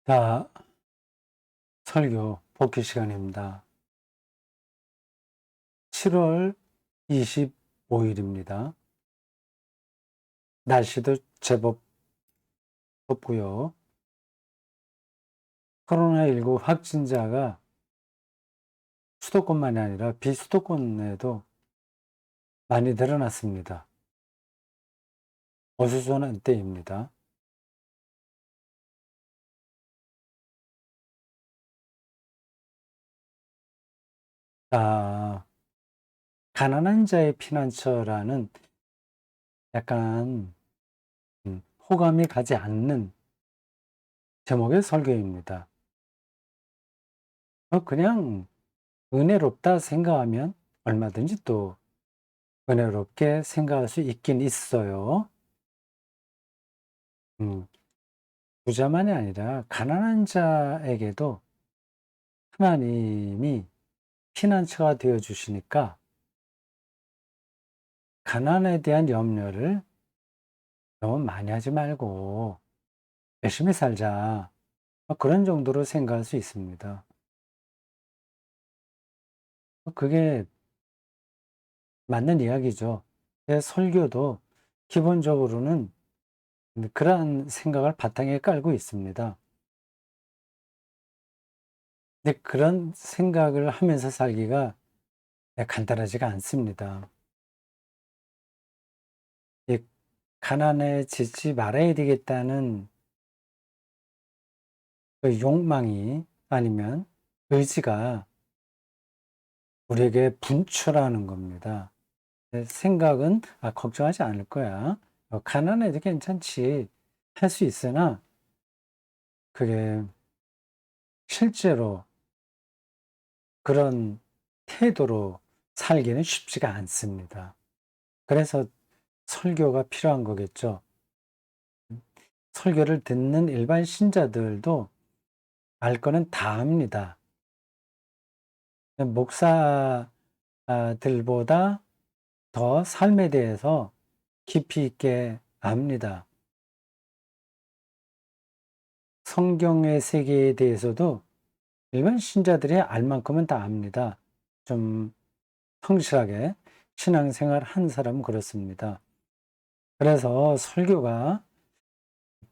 자, 설교 복귀 시간입니다. 7월 25일입니다. 날씨도 제법 덥고요. 코로나19 확진자가 수도권만이 아니라 비수도권에도 많이 늘어났습니다. 어수선한 때입니다. 자, 가난한 자의 피난처라는 약간 호감이 가지 않는 제목의 설교입니다. 그냥 은혜롭다 생각하면 얼마든지 또 은혜롭게 생각할 수 있긴 있어요. 음, 부자만이 아니라 가난한 자에게도 하나님이 피난처가 되어 주시니까 가난에 대한 염려를 너무 많이 하지 말고 열심히 살자. 그런 정도로 생각할 수 있습니다. 그게 맞는 이야기죠. 제 설교도 기본적으로는 그러한 생각을 바탕에 깔고 있습니다. 근데 그런 생각을 하면서 살기가 간단하지가 않습니다. 이 가난해지지 말아야 되겠다는 그 욕망이 아니면 의지가 우리에게 분출하는 겁니다. 생각은 걱정하지 않을 거야. 가난해도 괜찮지. 할 수 있으나 그게 실제로 그런 태도로 살기는 쉽지가 않습니다. 그래서 설교가 필요한 거겠죠. 설교를 듣는 일반 신자들도 알 거는 다 압니다. 목사들보다 더 삶에 대해서 깊이 있게 압니다. 성경의 세계에 대해서도 일반 신자들이 알 만큼은 다 압니다. 좀 성실하게 신앙생활 한 사람은 그렇습니다. 그래서 설교가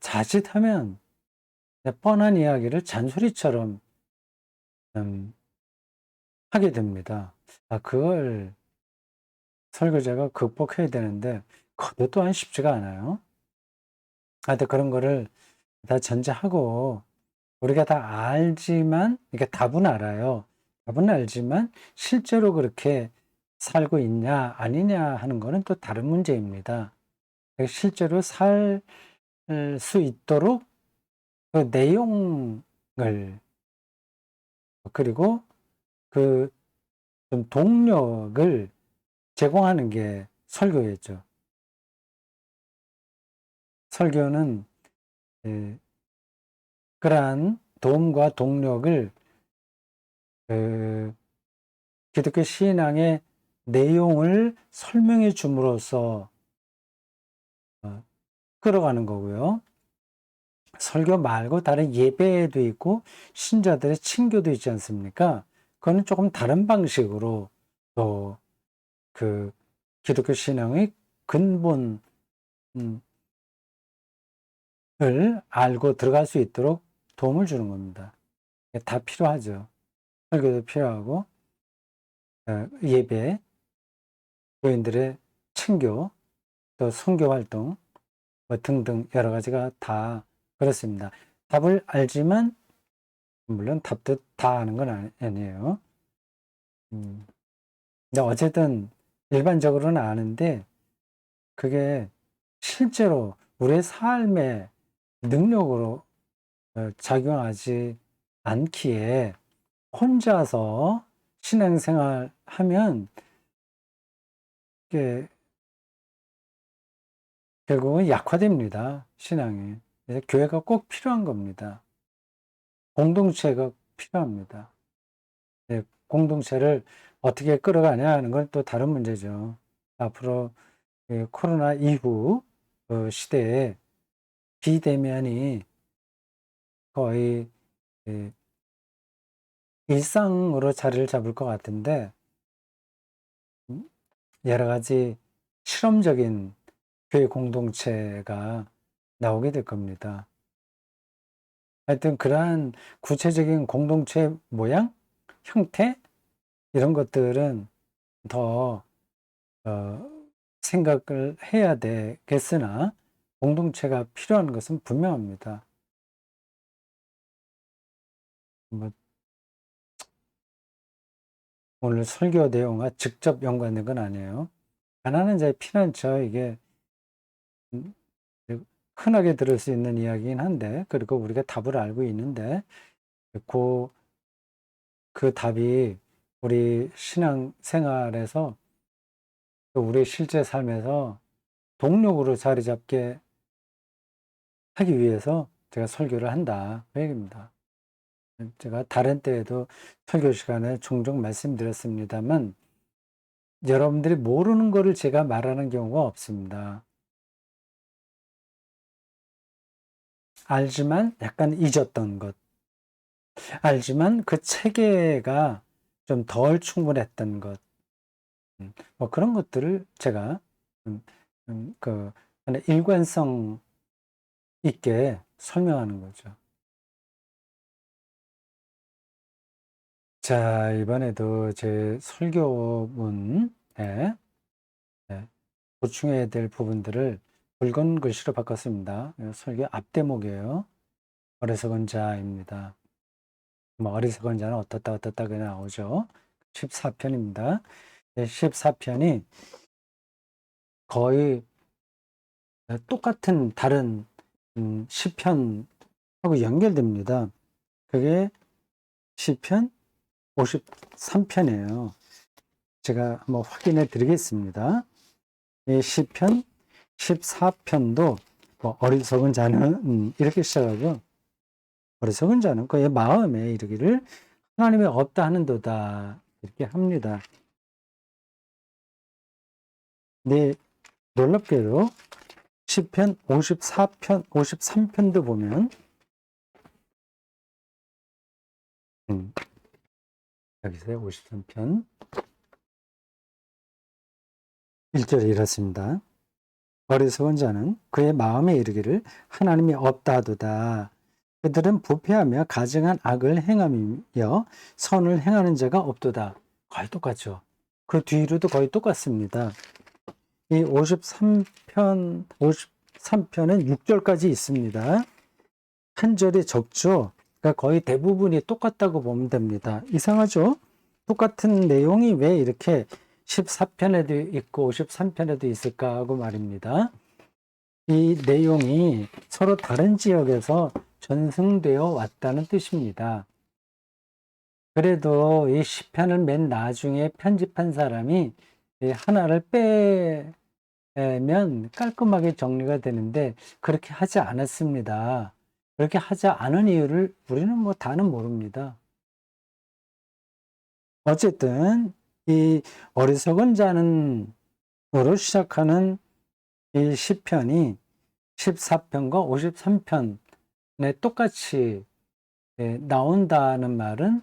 자칫하면 뻔한 이야기를 잔소리처럼 음, 하게 됩니다. 그걸 설교자가 극복해야 되는데 그것도 또한 쉽지가 않아요. 하여튼 그런 거를 다 전제하고 우리가 다 알지만, 이게 답은 알아요. 답은 알지만 실제로 그렇게 살고 있냐 아니냐 하는 거는 또 다른 문제입니다. 실제로 살 수 있도록 그 내용을, 그리고 그 좀 동력을 제공하는 게 설교겠죠. 설교는 예, 그러한 도움과 동력을 그 기독교 신앙의 내용을 설명해 줌으로써 어, 끌어가는 거고요. 설교 말고 다른 예배도 있고 신자들의 친교도 있지 않습니까? 그거는 조금 다른 방식으로 또 그 기독교 신앙의 근본을 알고 들어갈 수 있도록 도움을 주는 겁니다. 다 필요하죠. 설교도 필요하고 예배, 교인들의 친교, 또 선교 활동 뭐 등등 여러 가지가 다 그렇습니다. 답을 알지만 물론 답도 다 아는 건 아니에요. 음, 근데 어쨌든 일반적으로는 아는데 그게 실제로 우리의 삶의 능력으로 작용하지 않기에 혼자서 신앙생활 하면 이게 결국은 약화됩니다. 신앙이. 그래서 교회가 꼭 필요한 겁니다. 공동체가 필요합니다. 공동체를 어떻게 끌어가냐 하는 건 또 다른 문제죠. 앞으로 코로나 이후 시대에 비대면이 거의 예, 일상으로 자리를 잡을 것 같은데 여러 가지 실험적인 교회 공동체가 나오게 될 겁니다. 하여튼 그러한 구체적인 공동체 모양, 형태 이런 것들은 더 생각을 해야 되겠으나 공동체가 필요한 것은 분명합니다. 뭐 오늘 설교 내용과 직접 연관된 건 아니에요. 가난한 자의 피난처 이게 음, 흔하게 들을 수 있는 이야기긴 한데 그리고 우리가 답을 알고 있는데 그 답이 우리 신앙 생활에서 또 우리 실제 삶에서 동력으로 자리 잡게 하기 위해서 제가 설교를 한다 그 얘기입니다. 제가 다른 때에도 설교 시간에 종종 말씀드렸습니다만 여러분들이 모르는 거를 제가 말하는 경우가 없습니다. 알지만 약간 잊었던 것, 알지만 그 체계가 좀 덜 충분했던 것, 뭐 그런 것들을 제가 음, 그 일관성 있게 설명하는 거죠. 자, 이번에도 제 설교문에 보충해야 될 부분들을 붉은 글씨로 바꿨습니다. 설교 앞대목이에요. 어리석은 자입니다. 뭐 어리석은 자는 어떻다 어떻다 그냥 나오죠. 14편입니다. 14편이 거의 똑같은 다른 시편하고 연결됩니다. 그게 시편 53편이에요. 제가 한번 확인해 드리겠습니다. 이 시편 14편도 뭐 어리석은 자는 이렇게 시작하고 어리석은 자는 그의 마음에 이르기를 하나님이 없다 하는도다 이렇게 합니다. 네, 놀랍게도 시편 54편, 53편도 보면 여기서요. 53편 1절에 이렇습니다. 어리석은 자는 그의 마음에 이르기를 하나님이 없다 하도다. 그들은 부패하며 가증한 악을 행하며 선을 행하는 자가 없도다. 거의 똑같죠. 그 뒤로도 거의 똑같습니다. 이 53편은 6절까지 있습니다. 한 절이 적죠. 그러니까 거의 대부분이 똑같다고 보면 됩니다. 이상하죠? 똑같은 내용이 왜 이렇게 14편에도 있고 53편에도 있을까 하고 말입니다. 이 내용이 서로 다른 지역에서 전승되어 왔다는 뜻입니다. 그래도 이 시편을 맨 나중에 편집한 사람이 하나를 빼면 깔끔하게 정리가 되는데 그렇게 하지 않았습니다. 그렇게 하지 않은 이유를 우리는 뭐 다는 모릅니다. 어쨌든 이 어리석은 자는으로 시작하는 이 시편이 14편과 53편에 똑같이 나온다는 말은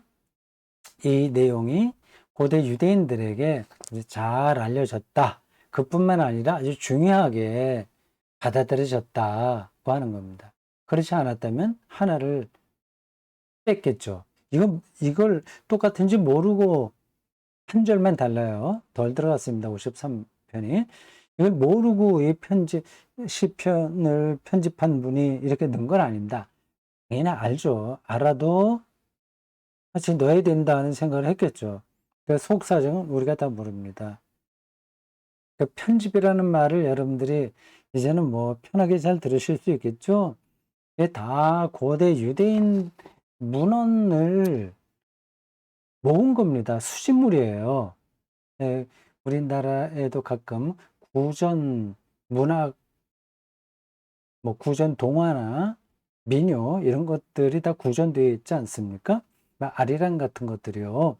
이 내용이 고대 유대인들에게 잘 알려졌다. 그뿐만 아니라 아주 중요하게 받아들여졌다고 하는 겁니다. 그렇지 않았다면 하나를 뺐겠죠. 이걸 똑같은지 모르고 한 절만 달라요. 덜 들어갔습니다. 53편이. 이걸 모르고 이 시편을 편집한 분이 이렇게 넣은 건 아닙니다. 당연히 알죠. 알아도 같이 넣어야 된다는 생각을 했겠죠. 그 속사정은 우리가 다 모릅니다. 그 편집이라는 말을 여러분들이 이제는 뭐 편하게 잘 들으실 수 있겠죠? 이게 다 고대 유대인 문헌을 모은 겁니다. 수집물이에요. 네, 우리나라에도 가끔 구전 문학, 뭐 구전 동화나 민요 이런 것들이 다 구전되어 있지 않습니까? 아리랑 같은 것들이요.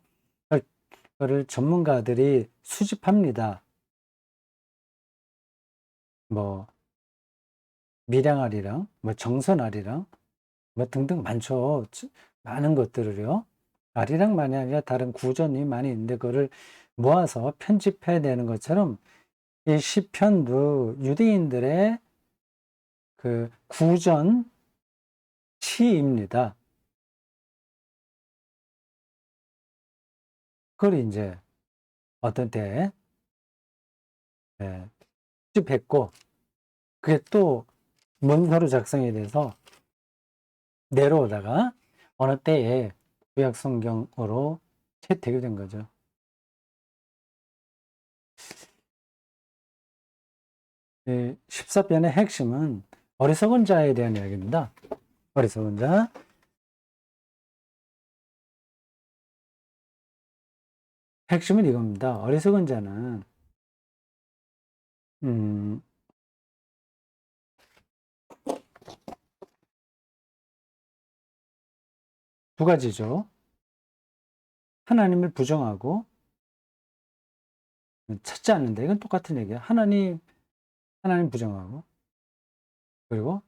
그거를 전문가들이 수집합니다. 뭐 밀양아리랑, 뭐 정선아리랑, 뭐 등등 많죠. 많은 것들을요. 아리랑만이 아니라 다른 구전이 많이 있는데 그거를 모아서 편집해내는 것처럼 이 시편도 유대인들의 그 구전치입니다. 그걸 이제 어떤 때 편집했고 그게 또 문서로 작성이 돼서 내려오다가 어느 때에 구약 성경으로 채택이 된 거죠. 14편의 핵심은 어리석은 자에 대한 이야기입니다. 어리석은 자. 핵심은 이겁니다. 어리석은 자는 음, 두 가지죠. 하나님을 부정하고 찾지 않는다. 이건 똑같은 얘기예요. 하나님 부정하고 그리고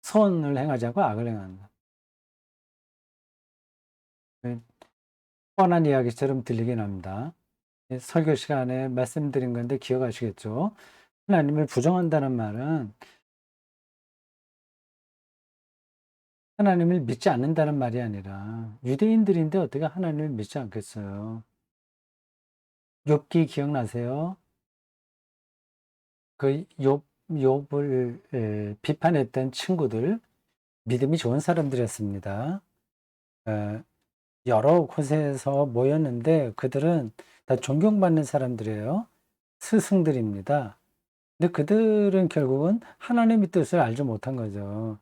선을 행하지 않고 악을 행한다. 뻔한 이야기처럼 들리긴 합니다. 설교 시간에 말씀드린 건데 기억하시겠죠? 하나님을 부정한다는 말은 하나님을 믿지 않는다는 말이 아니라 유대인들인데 어떻게 하나님을 믿지 않겠어요? 욥기 기억나세요? 그 욥을 비판했던 친구들 믿음이 좋은 사람들이었습니다. 여러 곳에서 모였는데 그들은 다 존경받는 사람들이에요. 스승들입니다. 근데 그들은 결국은 하나님의 뜻을 알지 못한 거죠.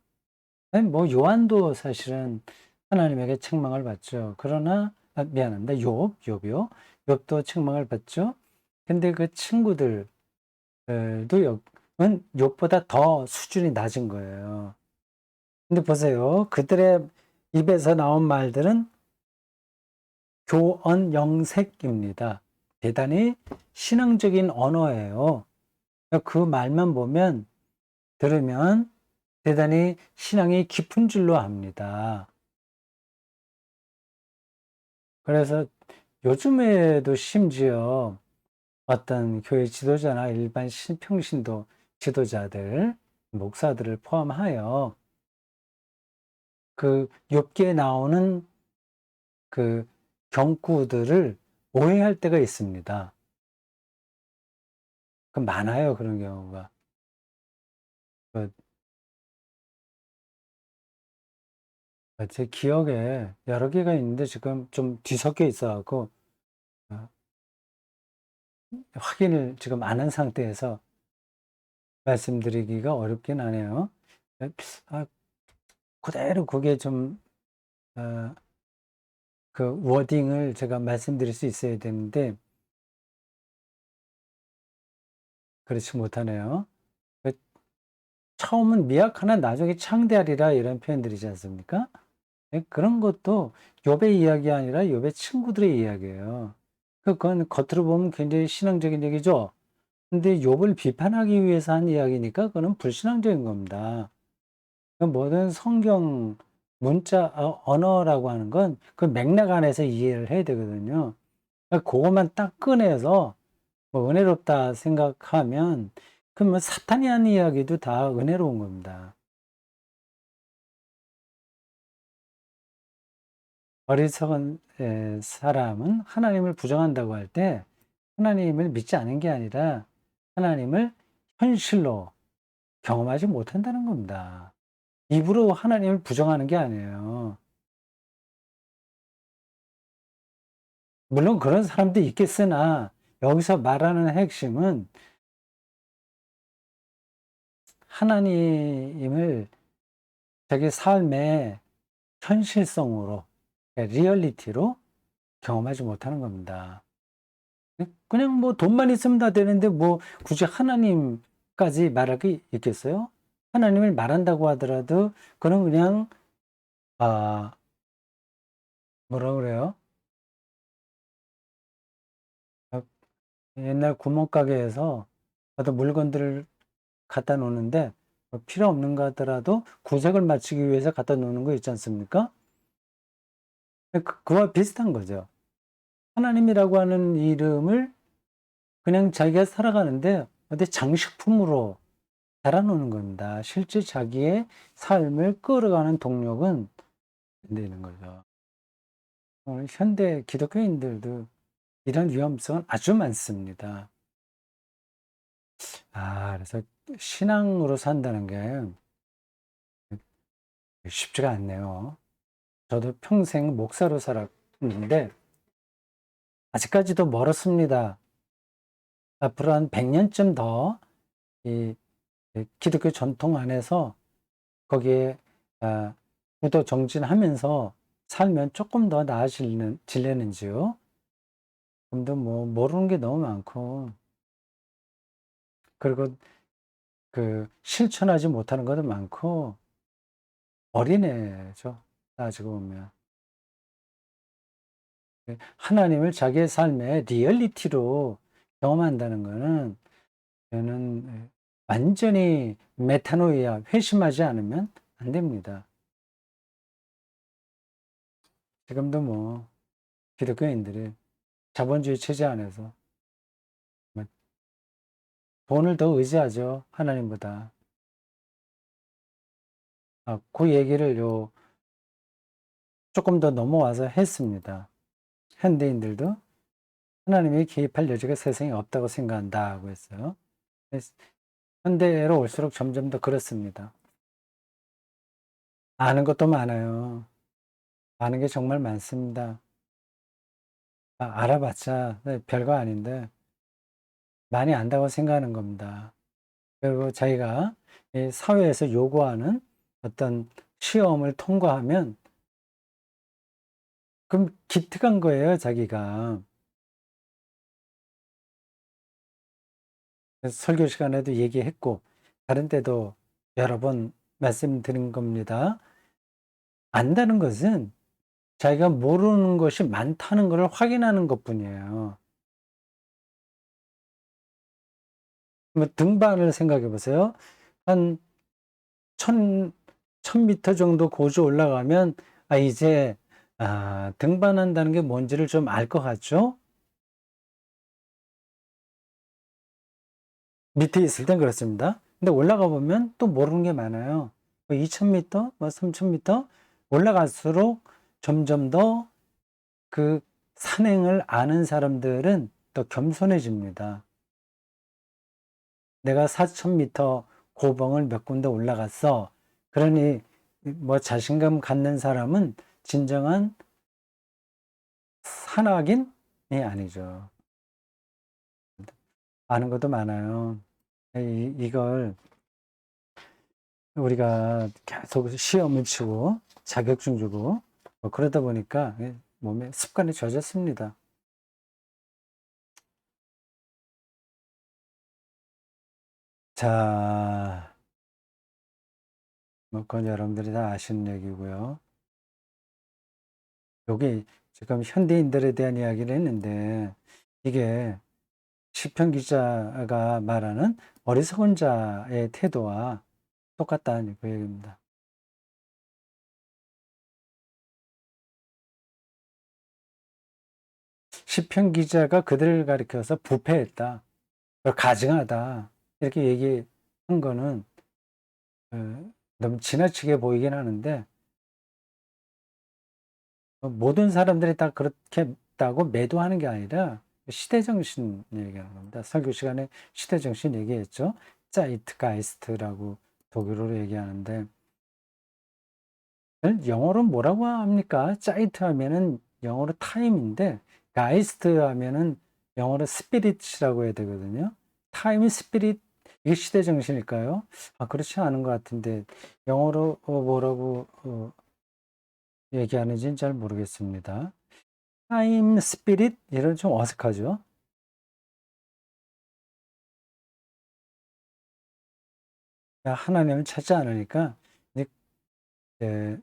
아니, 뭐 요한도 사실은 하나님에게 책망을 받죠. 그러나 미안합니다. 욥이요. 욥도 책망을 받죠. 근데 그 친구들도 은 욥보다 더 수준이 낮은 거예요. 근데 보세요. 그들의 입에서 나온 말들은 교언영색입니다. 대단히 신앙적인 언어예요. 그 말만 보면 들으면 대단히 신앙이 깊은 줄로 압니다. 그래서 요즘에도 심지어 어떤 교회 지도자나 일반 평신도 지도자들, 목사들을 포함하여 그 욥기에 나오는 그 경구들을 오해할 때가 있습니다. 그 많아요, 그런 경우가. 그 제 기억에 여러 개가 있는데 지금 좀 뒤섞여 있어갖고 어, 확인을 지금 안 한 상태에서 말씀드리기가 어렵긴 하네요. 아, 그대로 그게 좀, 어, 그 워딩을 제가 말씀드릴 수 있어야 되는데 그렇지 못하네요. 그 처음은 미약하나 나중에 창대하리라 이런 표현들이지 않습니까? 그런 것도 욥의 이야기 아니라 욥의 친구들의 이야기예요. 그건 겉으로 보면 굉장히 신앙적인 얘기죠. 근데 욥을 비판하기 위해서 한 이야기니까 그거는 불신앙적인 겁니다. 그 모든 성경 문자 언어라고 하는 건 그 맥락 안에서 이해를 해야 되거든요. 그것만 딱 꺼내서 뭐 은혜롭다 생각하면 그러면 사탄이 한 이야기도 다 은혜로운 겁니다. 어리석은 사람은 하나님을 부정한다고 할 때 하나님을 믿지 않은 게 아니라 하나님을 현실로 경험하지 못한다는 겁니다. 입으로 하나님을 부정하는 게 아니에요. 물론 그런 사람도 있겠으나 여기서 말하는 핵심은 하나님을 자기 삶의 현실성으로, 리얼리티로 경험하지 못하는 겁니다. 그냥 뭐 돈만 있으면 다 되는데 뭐 굳이 하나님까지 말할 게 있겠어요? 하나님을 말한다고 하더라도 그는 그냥 아 뭐라 그래요? 아, 옛날 구멍가게에서 어떤 물건들을 갖다 놓는데 필요 없는 거 하더라도 구색을 맞추기 위해서 갖다 놓는 거 있지 않습니까? 그와 비슷한 거죠. 하나님이라고 하는 이름을 그냥 자기가 살아가는데 어디 장식품으로 달아놓는 겁니다. 실제 자기의 삶을 끌어가는 동력은 안 되는 거죠. 오늘 현대 기독교인들도 이런 위험성은 아주 많습니다. 그래서 신앙으로 산다는 게 쉽지가 않네요. 저도 평생 목사로 살았는데 아직까지도 멀었습니다. 앞으로 한 100년쯤 더 이 기독교 전통 안에서 거기에 구도 정진하면서 살면 조금 더 질려는지요. 좀더 뭐 모르는 게 너무 많고, 그리고 실천하지 못하는 것도 많고, 어린애죠. 따지고 보면. 하나님을 자기의 삶의 리얼리티로 경험한다는 거는 저는 완전히 메타노이아, 회심하지 않으면 안 됩니다. 지금도 뭐 기독교인들이 자본주의 체제 안에서 뭐 돈을 더 의지하죠. 하나님보다. 그 얘기를 조금 더 넘어와서 했습니다. 현대인들도 하나님이 개입할 여지가 세상에 없다고 생각한다고 했어요. 현대로 올수록 점점 더 그렇습니다. 아는 것도 많아요. 아는 게 정말 많습니다. 알아봤자 별거 아닌데 많이 안다고 생각하는 겁니다. 그리고 자기가 이 사회에서 요구하는 어떤 시험을 통과하면 그럼 기특한 거예요, 자기가. 그래서 설교 시간에도 얘기했고 다른 때도 여러 번 말씀드린 겁니다. 안다는 것은 자기가 모르는 것이 많다는 것을 확인하는 것뿐이에요. 등반을 생각해 보세요. 한 1000m 정도 고지 올라가면 이제 등반한다는 게 뭔지를 좀 알 것 같죠? 밑에 있을 땐 그렇습니다. 근데 올라가 보면 또 모르는 게 많아요. 2000m, 3000m 올라갈수록 점점 더 그 산행을 아는 사람들은 더 겸손해집니다. 내가 4000m 고봉을 몇 군데 올라갔어. 그러니 뭐 자신감 갖는 사람은 진정한 산악인이 아니죠. 아는 것도 많아요. 이걸 우리가 계속 시험을 치고 자격증 주고 뭐 그러다 보니까 몸에 습관이 젖었습니다. 자, 뭐 그건 여러분들이 다 아시는 얘기고요. 여기 지금 현대인들에 대한 이야기를 했는데 이게 시편 기자가 말하는 어리석은 자의 태도와 똑같다는 그 얘기입니다. 시편 기자가 그들을 가리켜서 부패했다, 가증하다 이렇게 얘기한 거는 너무 지나치게 보이긴 하는데 모든 사람들이 다 그렇게 했다고 매도하는 게 아니라 시대정신 얘기하는 겁니다. 설교 시간에 시대정신 얘기했죠. 짜이트가이스트라고 독일어로 얘기하는데 영어로 뭐라고 합니까? 짜이트 하면은 영어로 타임인데 가이스트 하면은 영어로 스피릿이라고 해야 되거든요. 타임 스피릿 이게 시대정신일까요? 그렇지 않은 것 같은데 영어로 뭐라고 얘기하는지는 잘 모르겠습니다. 타임 스피릿 이런 좀 어색하죠. 하나님을 찾지 않으니까 이제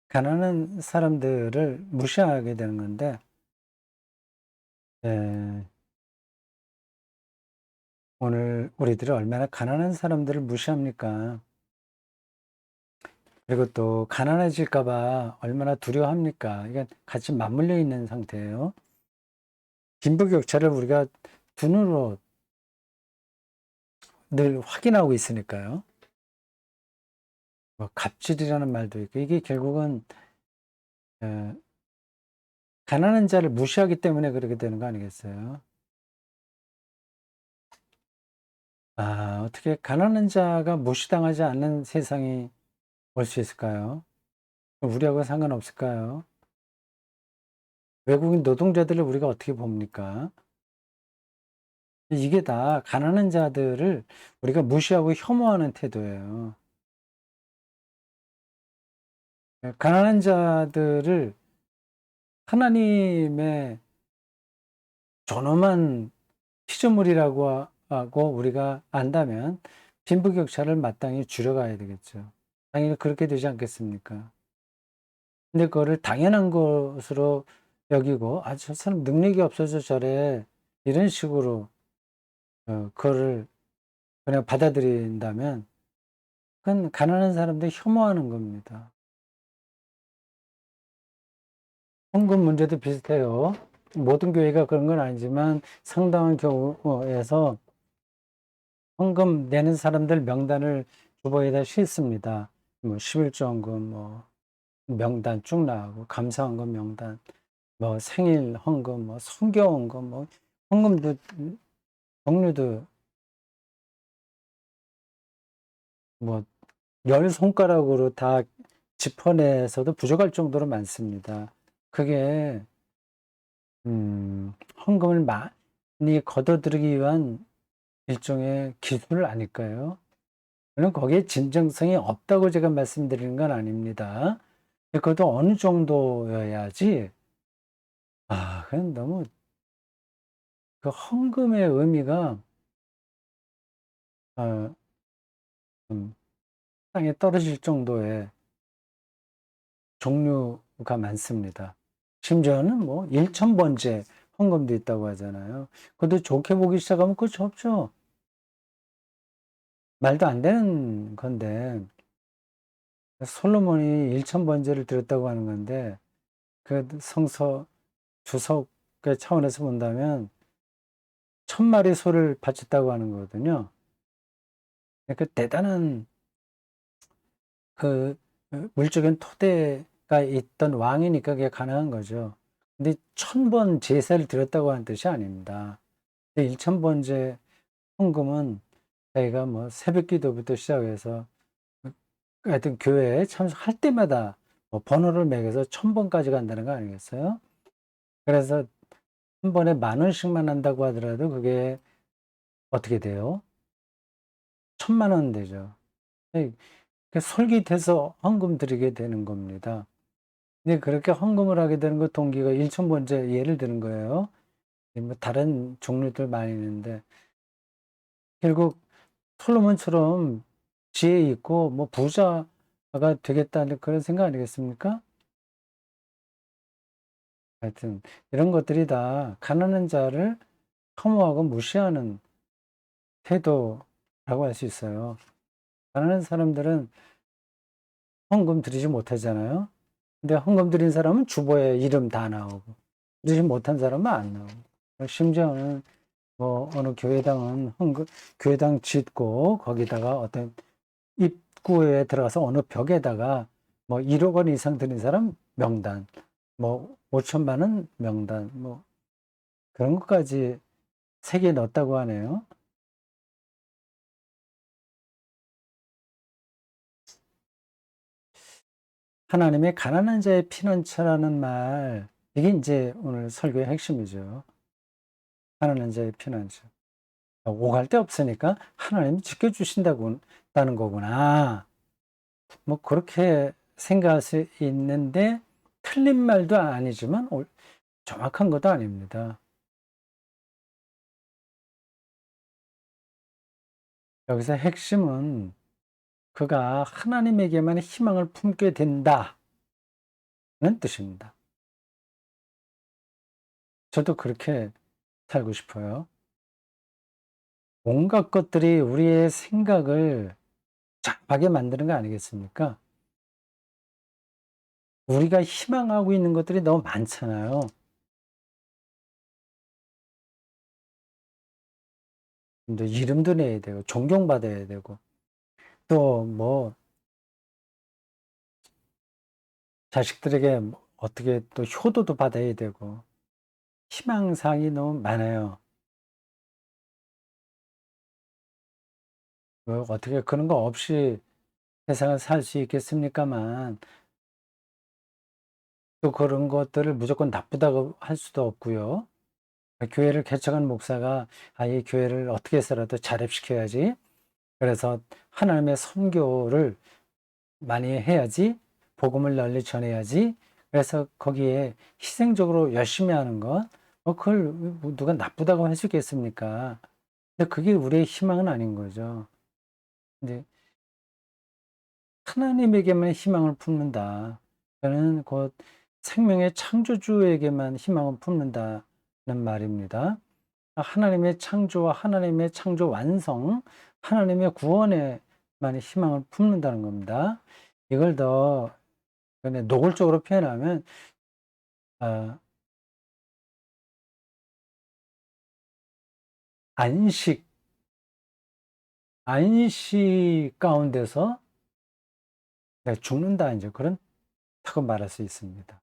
가난한 사람들을 무시하게 되는 건데 오늘 우리들이 얼마나 가난한 사람들을 무시합니까? 그리고 또 가난해질까 봐 얼마나 두려워합니까? 이게 같이 맞물려 있는 상태예요. 빈부격차를 우리가 두 눈으로 늘 확인하고 있으니까요. 뭐 갑질이라는 말도 있고 이게 결국은 에, 가난한 자를 무시하기 때문에 그렇게 되는 거 아니겠어요? 아, 어떻게 가난한 자가 무시당하지 않는 세상이 올 수 있을까요? 우리하고 상관없을까요? 외국인 노동자들을 우리가 어떻게 봅니까? 이게 다 가난한 자들을 우리가 무시하고 혐오하는 태도예요. 가난한 자들을 하나님의 존엄한 피조물이라고 하고 우리가 안다면 빈부격차를 마땅히 줄여가야 되겠죠. 당연히 그렇게 되지 않겠습니까? 근데 그거를 당연한 것으로 여기고, 아, 저 사람 능력이 없어서 저래. 이런 식으로, 그거를 그냥 받아들인다면, 그건 가난한 사람들 혐오하는 겁니다. 헌금 문제도 비슷해요. 모든 교회가 그런 건 아니지만 상당한 경우에서 헌금 내는 사람들 명단을 주보에다 싣습니다. 뭐 11조 헌금, 뭐 명단 쭉 나가고 감사 헌금 명단, 뭐 생일 헌금, 뭐 선교 헌금, 뭐 헌금도 종류도 뭐 열 손가락으로 다 짚어내서도 부족할 정도로 많습니다. 그게 헌금을 많이 걷어들이기 위한 일종의 기술 아닐까요? 물론 거기에 진정성이 없다고 제가 말씀드리는 건 아닙니다. 그것도 어느 정도여야지, 아, 그건 너무 그 헌금의 의미가 어, 땅에 떨어질 정도의 종류가 많습니다. 심지어는 뭐 1,000번째 헌금도 있다고 하잖아요. 그것도 좋게 보기 시작하면 그거 없죠. 말도 안 되는 건데 솔로몬이 1,000번째를 드렸다고 하는 건데 그 성서 주석의 차원에서 본다면 1,000마리 소를 바쳤다고 하는 거거든요. 그 대단한 그 물적인 토대가 있던 왕이니까 그게 가능한 거죠. 근데 1,000번 제사를 드렸다고 하는 뜻이 아닙니다. 1,000번째 헌금은 저희가 뭐 새벽 기도부터 시작해서 하여튼 교회에 참석할 때마다 뭐 번호를 매겨서 1,000번까지 간다는 거 아니겠어요? 그래서 한 번에 10,000원씩만 한다고 하더라도 그게 어떻게 돼요? 1,000,000원 되죠. 예, 그 솔깃해서 헌금 드리게 되는 겁니다. 근데 그렇게 헌금을 하게 되는 그 동기가 1,000번째 예를 드는 거예요. 뭐 다른 종류들 많이 있는데 결국 솔로몬처럼 지혜 있고 뭐 부자가 되겠다는 그런 생각 아니겠습니까? 하여튼 이런 것들이 다 가난한 자를 혐오하고 무시하는 태도라고 할 수 있어요. 가난한 사람들은 헌금 드리지 못하잖아요. 근데 헌금 드린 사람은 주보에 이름 다 나오고 드리지 못한 사람은 안 나오고 심지어는 뭐 어느 교회당은 헌금 교회당 짓고 거기다가 어떤 입구에 들어가서 어느 벽에다가 뭐 1억 원 이상 드린 사람 명단, 뭐 5천만 원 명단, 뭐 그런 것까지 새겨 넣었다고 하네요. 하나님의 가난한 자의 피난처라는 말, 이게 이제 오늘 설교의 핵심이죠. 가난한 자의 피난처. 오갈 데 없으니까 하나님이 지켜주신다고 다는 거구나. 뭐 그렇게 생각할 수 있는데 틀린 말도 아니지만 정확한 것도 아닙니다. 여기서 핵심은 그가 하나님에게만 희망을 품게 된다는 뜻입니다. 저도 그렇게 살고 싶어요. 온갖 것들이 우리의 생각을 잡하게 만드는 거 아니겠습니까? 우리가 희망하고 있는 것들이 너무 많잖아요. 근데 이름도 내야 되고 존경받아야 되고 또 뭐 자식들에게 뭐 어떻게 또 효도도 받아야 되고 희망사항이 너무 많아요. 어떻게 그런 거 없이 세상을 살 수 있겠습니까만 또 그런 것들을 무조건 나쁘다고 할 수도 없고요. 교회를 개척한 목사가 이 교회를 어떻게 해서라도 자립시켜야지. 그래서 하나님의 선교를 많이 해야지. 복음을 널리 전해야지. 그래서 거기에 희생적으로 열심히 하는 것, 그걸 뭐 누가 나쁘다고 할 수 있겠습니까? 근데 그게 우리의 희망은 아닌 거죠. 근데 하나님에게만 희망을 품는다. 저는 곧 생명의 창조주에게만 희망을 품는다는 말입니다. 하나님의 창조와 하나님의 창조 완성, 하나님의 구원에만 희망을 품는다는 겁니다. 이걸 더 노골적으로 표현하면 아, 안식, 안식 가운데서 죽는다 이제 그렇다고 말할 수 있습니다.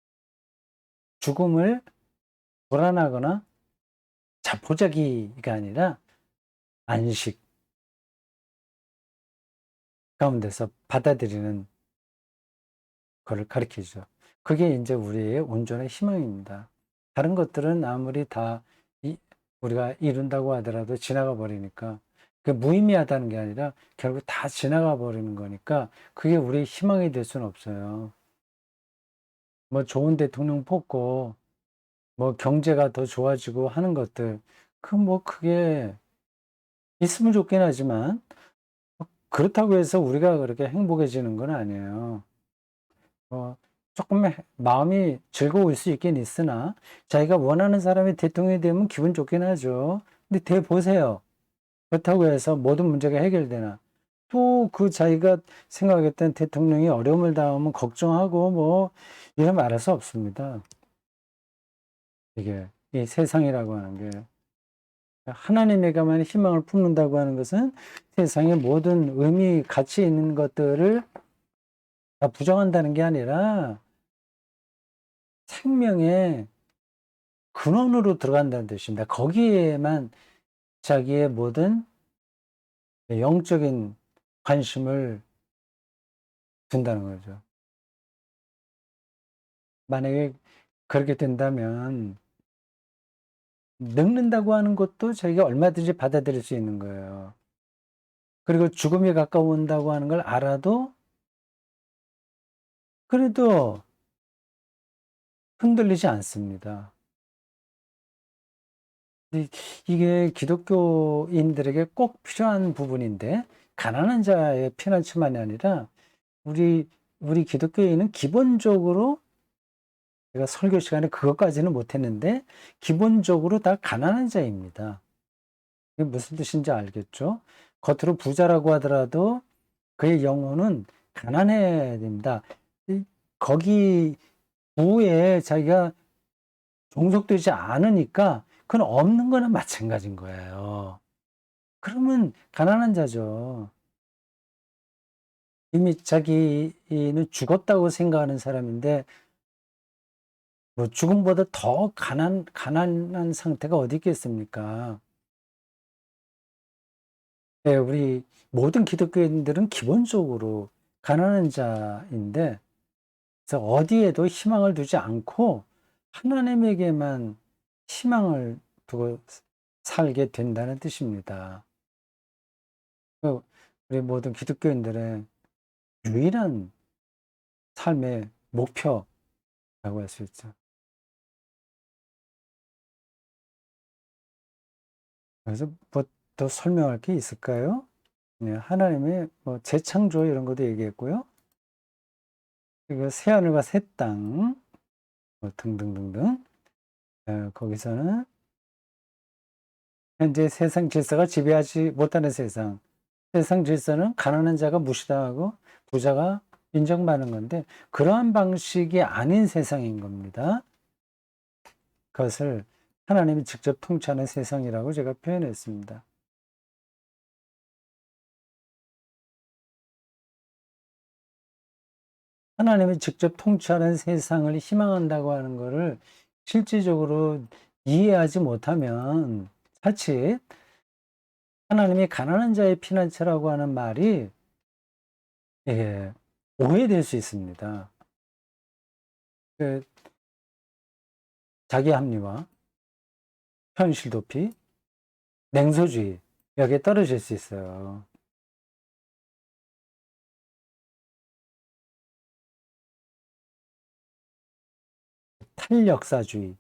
죽음을 불안하거나 자포자기가 아니라 안식 가운데서 받아들이는 것을 가리키죠. 그게 이제 우리의 온전한 희망입니다. 다른 것들은 아무리 다 우리가 이룬다고 하더라도 지나가 버리니까 그 무의미하다는 게 아니라 결국 다 지나가 버리는 거니까 그게 우리의 희망이 될 수는 없어요. 뭐 좋은 대통령 뽑고 뭐 경제가 더 좋아지고 하는 것들 뭐 그게 있으면 좋긴 하지만 그렇다고 해서 우리가 그렇게 행복해지는 건 아니에요. 조금 마음이 즐거울 수 있긴 있으나 자기가 원하는 사람이 대통령이 되면 기분 좋긴 하죠. 근데 돼 보세요. 그렇다고 해서 모든 문제가 해결되나? 또 그 자기가 생각했던 대통령이 어려움을 당하면 걱정하고 뭐 이러면 말할 수 없습니다. 이게 이 세상이라고 하는 게 하나님에게만 희망을 품는다고 하는 것은 세상의 모든 의미, 가치 있는 것들을 다 부정한다는 게 아니라 생명의 근원으로 들어간다는 뜻입니다. 거기에만 자기의 모든 영적인 관심을 둔다는 거죠. 만약에 그렇게 된다면 늙는다고 하는 것도 자기가 얼마든지 받아들일 수 있는 거예요. 그리고 죽음이 가까운다고 하는 걸 알아도 그래도 흔들리지 않습니다. 이게 기독교인들에게 꼭 필요한 부분인데 가난한 자의 피난처만이 아니라 우리 기독교인은 기본적으로 제가 설교 시간에 그것까지는 못했는데 기본적으로 다 가난한 자입니다. 이게 무슨 뜻인지 알겠죠? 겉으로 부자라고 하더라도 그의 영혼은 가난해야 됩니다. 거기 부에 자기가 종속되지 않으니까 그건 없는 거나 마찬가지인 거예요. 그러면 가난한 자죠. 이미 자기는 죽었다고 생각하는 사람인데 뭐 죽음보다 더 가난한 상태가 어디 있겠습니까? 네, 우리 모든 기독교인들은 기본적으로 가난한 자인데, 그래서 어디에도 희망을 두지 않고 하나님에게만 희망을 두고 살게 된다는 뜻입니다. 그 우리 모든 기독교인들의 유일한 삶의 목표라고 할 수 있죠. 그래서 뭐 더 설명할 게 있을까요? 네, 하나님의 뭐 재창조 이런 것도 얘기했고요. 그리고 새하늘과 새 땅, 뭐 등등등등. 거기서는 현재 세상 질서가 지배하지 못하는 세상. 세상 질서는 가난한 자가 무시당하고 부자가 인정받는 건데 그러한 방식이 아닌 세상인 겁니다. 그것을 하나님이 직접 통치하는 세상이라고 제가 표현했습니다. 하나님이 직접 통치하는 세상을 희망한다고 하는 것을 실질적으로 이해하지 못하면 자칫 하나님이 가난한 자의 피난처라고 하는 말이 오해될 수 있습니다. 그 자기 합리화, 현실 도피, 냉소주의 여기에 떨어질 수 있어요. 탈역사주의라고도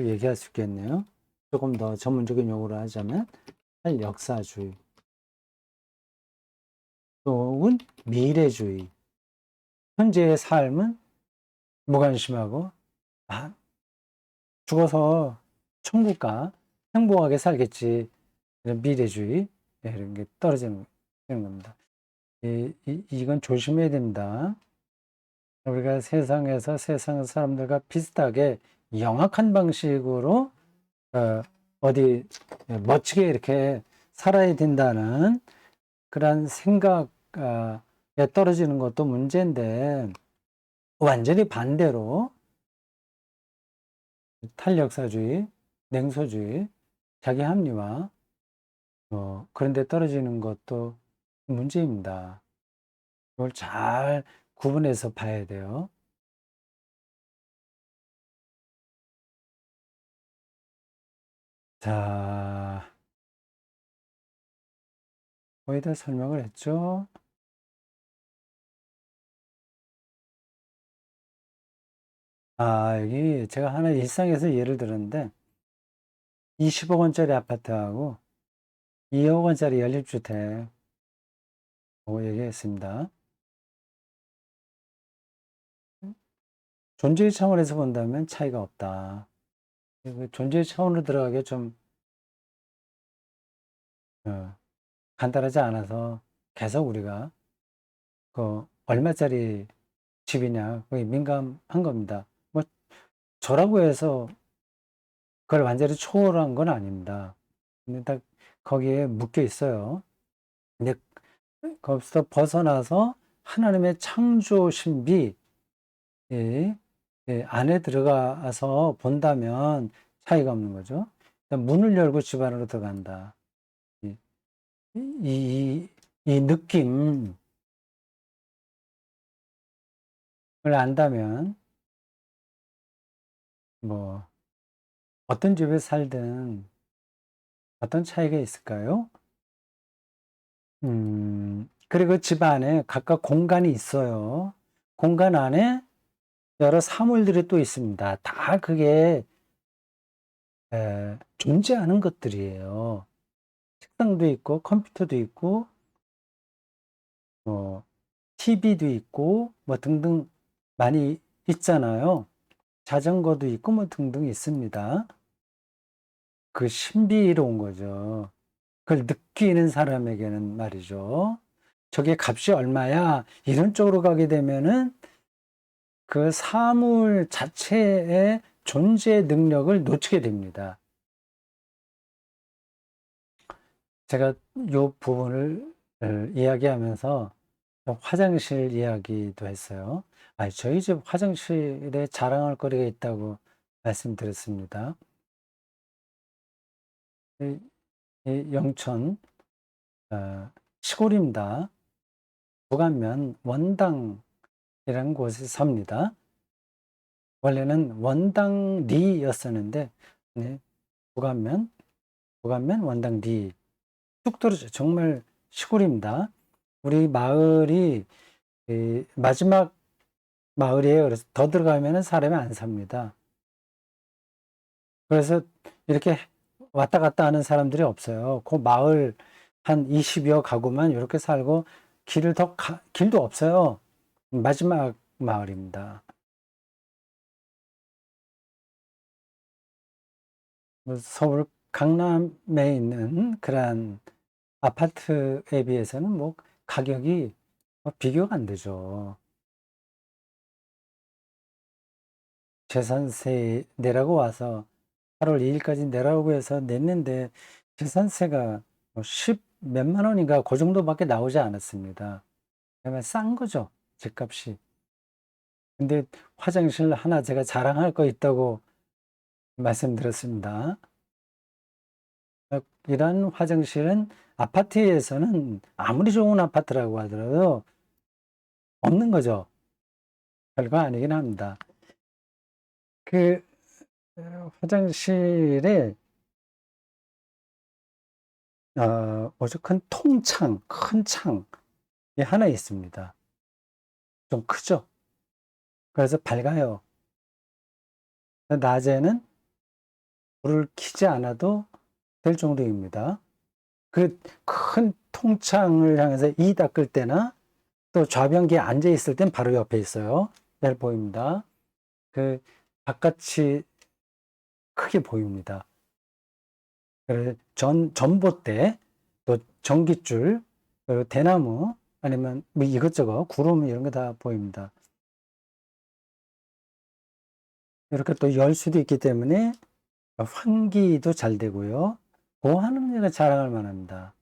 얘기할 수 있겠네요. 조금 더 전문적인 용어로 하자면 탈역사주의 또는 미래주의. 현재의 삶은 무관심하고 죽어서 천국 가 행복하게 살겠지. 이런 미래주의 이런 게 떨어지는 겁니다. 이건 조심해야 됩니다. 우리가 세상에서 세상 사람들과 비슷하게 영악한 방식으로 어디 멋지게 이렇게 살아야 된다는 그런 생각에 떨어지는 것도 문제인데 완전히 반대로 탈역사주의, 냉소주의, 자기 합리화 그런 데 떨어지는 것도 문제입니다. 그걸 잘 구분해서 봐야 돼요. 자, 거의 다 설명을 했죠. 여기 제가 하나 일상에서 예를 들었는데 20억 원짜리 아파트하고 2억 원짜리 연립주택 얘기했습니다. 존재의 차원에서 본다면 차이가 없다. 존재의 차원으로 들어가기 좀 간단하지 않아서 계속 우리가 그 얼마짜리 집이냐 거기 민감한 겁니다. 뭐 저라고 해서 그걸 완전히 초월한 건 아닙니다. 근데 딱 거기에 묶여 있어요. 근데 거기서 벗어나서 하나님의 창조 신비 안에 들어가서 본다면 차이가 없는 거죠. 문을 열고 집 안으로 들어간다. 이, 이 느낌을 안다면 뭐 어떤 집에 살든 어떤 차이가 있을까요? 그리고 집 안에 각각 공간이 있어요. 공간 안에 여러 사물들이 또 있습니다. 다 그게 존재하는 것들이에요. 책상도 있고 컴퓨터도 있고 뭐 TV도 있고 뭐 등등 많이 있잖아요. 자전거도 있고 뭐 등등 있습니다. 그 신비로운 거죠. 그걸 느끼는 사람에게는 말이죠. 저게 값이 얼마야? 이런 쪽으로 가게 되면은 그 사물 자체의 존재 능력을 놓치게 됩니다. 제가 이 부분을 이야기하면서 화장실 이야기도 했어요. 저희 집 화장실에 자랑할 거리가 있다고 말씀드렸습니다. 영천 시골입니다. 부가면 원당이라는 곳에 삽니다. 원래는 원당리였었는데 부가면 원당리 뚝 떨어져 정말 시골입니다. 우리 마을이 마지막 마을이에요. 그래서 더 들어가면 사람이 안 삽니다. 그래서 이렇게 왔다 갔다 하는 사람들이 없어요. 그 마을 한 20여 가구만 이렇게 살고 길도 없어요. 마지막 마을입니다. 서울 강남에 있는 그런 아파트에 비해서는 뭐 가격이 비교가 안 되죠. 재산세 내라고 와서 8월 2일까지 내라고 해서 냈는데 재산세가 뭐 10 몇만 원인가 그 정도밖에 나오지 않았습니다. 그러면 싼 거죠, 집값이. 근데 화장실 하나 제가 자랑할 거 있다고 말씀드렸습니다. 이런 화장실은 아파트에서는 아무리 좋은 아파트라고 하더라도 없는 거죠. 별거 아니긴 합니다. 그 화장실에 아주 큰 통창, 큰 창이 하나 있습니다. 좀 크죠? 그래서 밝아요. 낮에는 불을 켜지 않아도 될 정도입니다. 그 큰 통창을 향해서 이 닦을 때나 또 좌변기에 앉아 있을 땐 바로 옆에 있어요. 잘 보입니다. 그 바깥이 크게 보입니다. 전봇대, 또 전깃줄, 그리고 대나무, 아니면 뭐 이것저것 구름 이런 거 다 보입니다. 이렇게 또 열 수도 있기 때문에 환기도 잘 되고요. 그 하는 데가 자랑할 만합니다.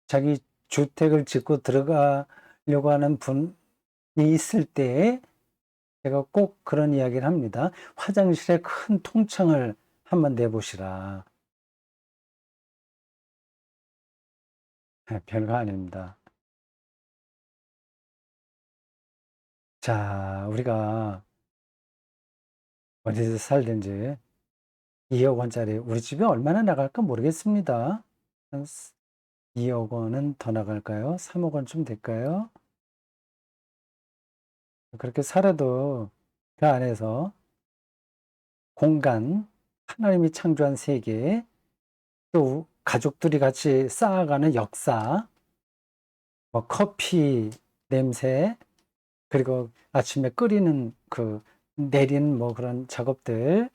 자기 주택을 짓고 들어가려고 하는 분이 있을 때 제가 꼭 그런 이야기를 합니다. 화장실에 큰 통창을 한번 내보시라. 별거 아닙니다. 자, 우리가 어디서 살든지 2억 원짜리 우리 집에 얼마나 나갈까 모르겠습니다. 한 2억 원은 더 나갈까요? 3억 원쯤 될까요? 그렇게 살아도 그 안에서 공간, 하나님이 창조한 세계, 또 가족들이 같이 쌓아가는 역사, 뭐 커피 냄새, 그리고 아침에 끓이는 그 내리는 뭐 그런 작업들,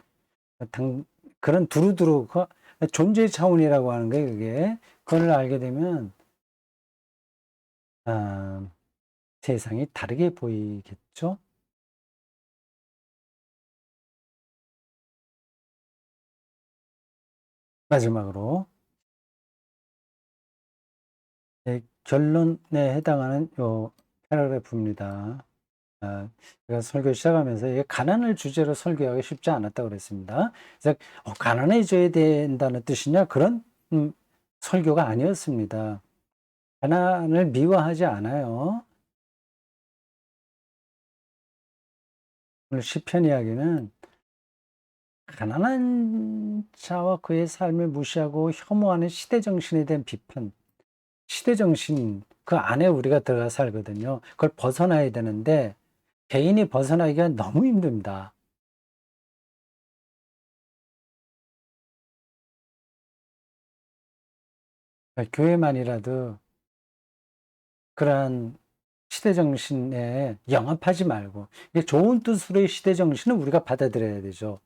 당, 그런 두루두루 존재 차원이라고 하는 거예요, 그게. 그걸 알게 되면 아, 세상이 다르게 보이겠죠? 마지막으로 결론에 해당하는 요 패러그래프입니다. 제가 설교 시작하면서 이게 가난을 주제로 설교하기 쉽지 않았다고 그랬습니다. 그래서 가난해져야 된다는 뜻이냐? 그런 설교가 아니었습니다. 가난을 미워하지 않아요. 오늘 시편 이야기는 가난한 자와 그의 삶을 무시하고 혐오하는 시대 정신에 대한 비판, 시대 정신 그 안에 우리가 들어가 살거든요. 그걸 벗어나야 되는데 개인이 벗어나기가 너무 힘듭니다. 교회만이라도 그러한 시대 정신에 영합하지 말고 이게 좋은 뜻으로의 시대 정신을 우리가 받아들여야 되죠.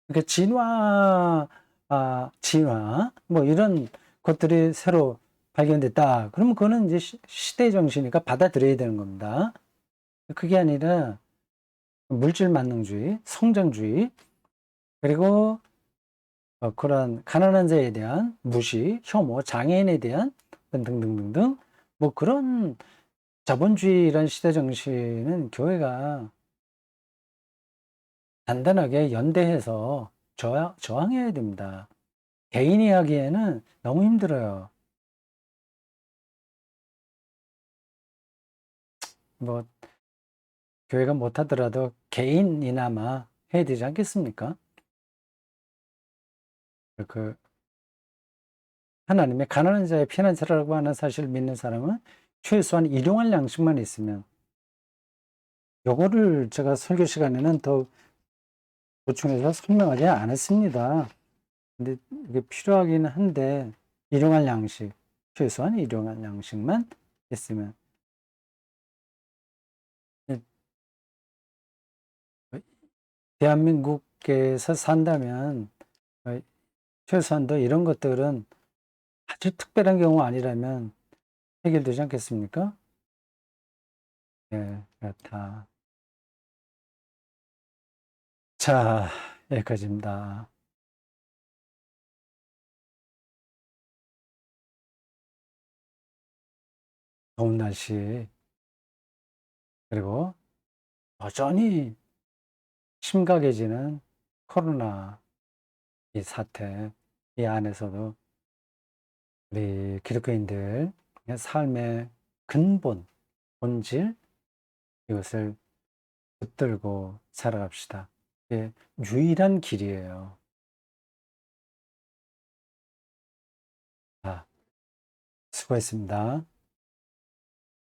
그러니까 진화 뭐 이런 것들이 새로 발견됐다. 그러면 그거는 이제 시대 정신이니까 받아들여야 되는 겁니다. 그게 아니라 물질 만능주의, 성장주의, 그리고 그런 가난한 자에 대한 무시, 혐오, 장애인에 대한 등등등등 뭐 그런 자본주의란 시대 정신은 교회가 단단하게 연대해서 저항해야 됩니다. 개인이 하기에는 너무 힘들어요. 뭐 교회가 못하더라도 개인이나마 해야 되지 않겠습니까? 그 하나님의 가난한 자의 피난처라고 하는 사실을 믿는 사람은 최소한 일용할 양식만 있으면 요거를 제가 설교 시간에는 더 보충해서 설명하지 않았습니다. 근데 이게 필요하긴 한데 일용할 양식, 최소한 일용할 양식만 있으면 대한민국에서 산다면 최소한도 이런 것들은 아주 특별한 경우 아니라면 해결되지 않겠습니까? 예, 그렇다. 자, 여기까지입니다. 더운 날씨, 그리고 여전히 심각해지는 코로나 이 사태, 이 안에서도 우리 기독교인들 삶의 근본, 본질, 이것을 붙들고 살아갑시다. 이게 유일한 길이에요. 자, 수고했습니다.